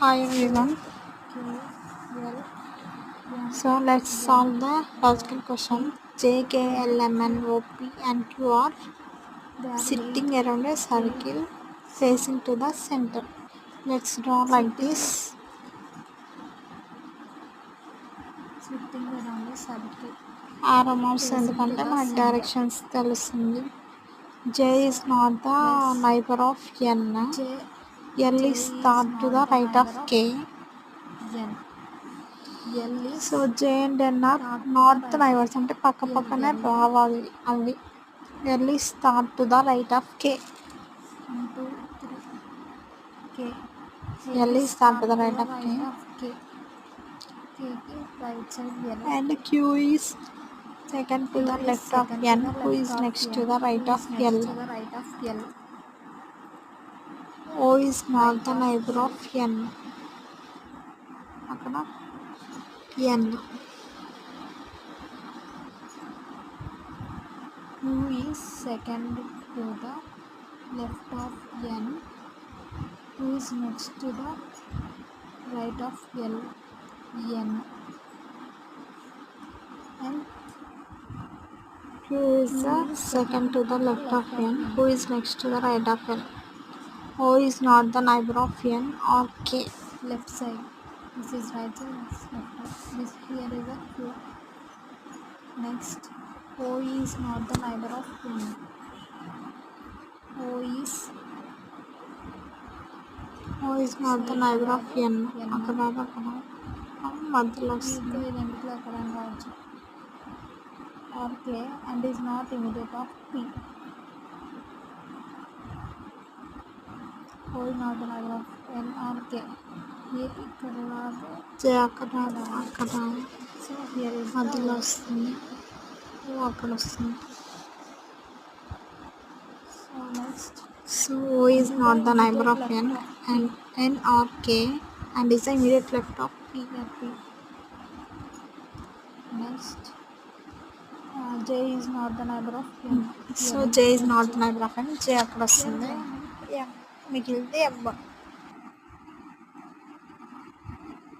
Hi everyone. So let's solve the logical question. J, K, L, M, N, O, P and Q are sitting around a circle facing to the center. Let's draw like this. Sitting around a circle. Arrow marks ఎందుకంటే మనకి directions తెలుస్తుంది. J is not the neighbor of N. L is thought to the right of K. So J and N are not neighbors అంటే పక్క పక్కనే రావాలి అవి. L is thought to the right of K. 1, 2, 3. K. L is thought to the right of K. K ki right side L. And Q is second to the left of N, who is next to the right of L. O is not the neighbor of N. అక్కడ N. Who is second to the left of N, who is next to the right of L, N. And Q is the second to the left of N, who is next to the right of L. O is not the neighbor of N or K. Left side. This is right side, this is left side. This here is a Q. Next, O is not the neighbor of N. O is not the neighbor of N. అక్కడ మధ్యలో వస్తుంది. రెండిట్లో అక్కడ రావచ్చు. Or K and is not immediate of P. O is not the neighbor of N or K. ఇక్కడ రాదు. J అక్కడ so here is మధ్యలో వస్తుంది. O అక్కడ వస్తుంది. So next. So O is not the neighbor of N and N or K and is the immediate left of P. Next, J is not the neighbor of N. So J is not the neighbor of N. J అక్కడ వస్తుంది. మిగిలింది M.